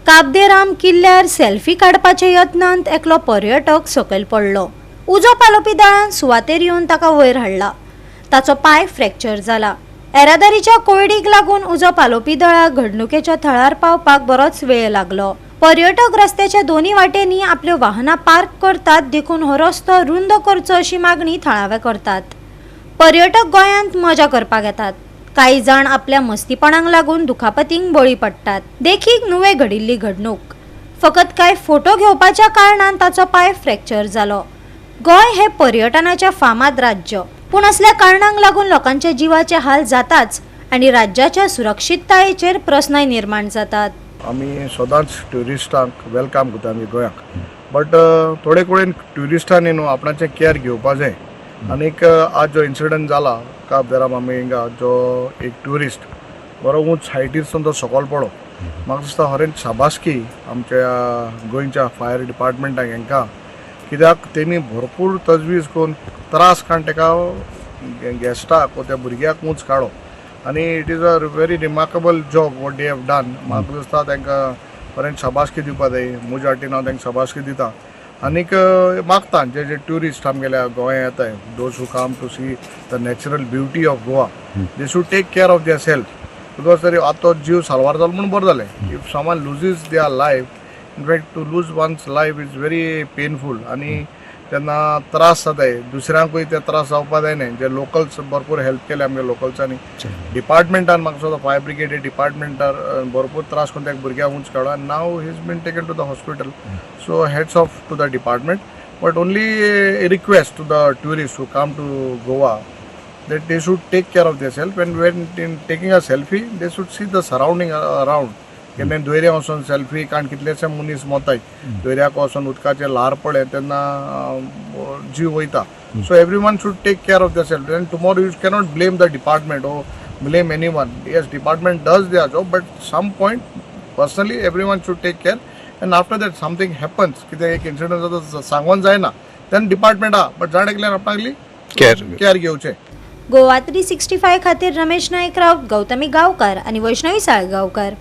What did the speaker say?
Cabo de Rama किल्ल्यार selfie काडपाच्या यत्नांत एकलो पर्यटक सकयल पडलो. उजो पालोवपी दळान सुवातेर येवन ताका वयर हाडला. ताचो पाय फ्रॅक्चर जाला. येरादारीच्या कोविडीक लागून उजो पालोवपी दळाक घडणुकेच्या थळार पावपाक बरोच वेळ लागलो. पर्यटक रस्त्याच्या दोन्ही वाटेनी आपल्यो वाहनां पार्क करतात, देखून हो रस्तो रुंद करचो अशी मागणी थळावे करतात. पर्यटक गोंयांत मजा करपाक येतात. काही जाण आपल्या मस्तीपणाक लागून दुखापतींक बळी पडटात. देखीक नुवे घडिल्ली घडणूक. फकत काय फोटो घेवपाच्या कारणान ताचो पाय फ्रॅक्चर जालो. गोंय हे पर्यटनाचे फामाद राज्य, पूण असल्या कारणांक लागून लोकांच्या जिवाचे हाल जाताच आणि राज्याच्या सुरक्षिततायेचेर प्रस्नय निर्माण जातात. आमी सदांच ट्युरिस्टांक वेलकम करता आमी गोंयाक, बट थोडे कडेन ट्युरिस्टांनी न्हू आपणाचें केअर घेवपा जाय. आनीक आज जो इन्सिडंट जाला काबदेराम आमी हिंगा जो एक ट्युरिस्ट बरो उंच हायटीरसून तो सकयल पडलो. म्हाका दिसता खरेंच शाबासकी आमच्या गोंयच्या फायर डिपार्टमेंटाक हेंकां, कित्याक तेमी भरपूर तजवीज करून त्रास काडून ताका गेस्टाक वा त्या भुरग्याक उंच काडलो. आनी it is a very remarkable job what they have done. म्हाका दिसता तांकां खरेंच शाबासकी दिवपा जाय. म्हज्या वाटेन हांव तांकां शाबासकी दिता. आनीक मागता जे जे ट्युरिस्ट आमगेल्या गोंया येताय, those who come to see the natural beauty of Goa, they should take care of their self. Because तरी आतां जीव साल्वार जालो म्हणून बरें जालें. If someone loses their life, in fact to lose one's life is very painful. आनी तेन्ना त्रास जाताय, दुसऱ्यांकूय ते त्रास जावपा जायना. जे लोकल्स भरपूर हेल्प केले आमगे लोकल्सांनी. डिपार्टमेंटान म्हाका दिसता फायर ब्रिगेड डिपार्टमेंटार भरपूर त्रास करून त्या भुरग्याक उंच काडलो. आनी now he is been taken to the hospital. So heads of to the department. But only a request to the tourists who come to Goa that they should take care of themselves, and when taking a selfie they should see the surrounding around. केन्ना दोयऱ्या वचून selfie कारण कितलेशे मनीस मोताय दोयऱ्याक वचून उदकाचे ल्हार पडले तेन्ना जीव वयता. So every one should take care of the self. And tomorrow you cannot blame the department or blame anyone. Yes, department does their job, but some point personally everyone should take care. And after that something happens, कितें एक incident जाता सांगून जायना, then department but जाण एकल्यार आपणागली care घेवचें. गोवा 365 खातीर रमेश नायक राऊत, गौतमी गांवकार आणि वैष्णवी साळगांवकार.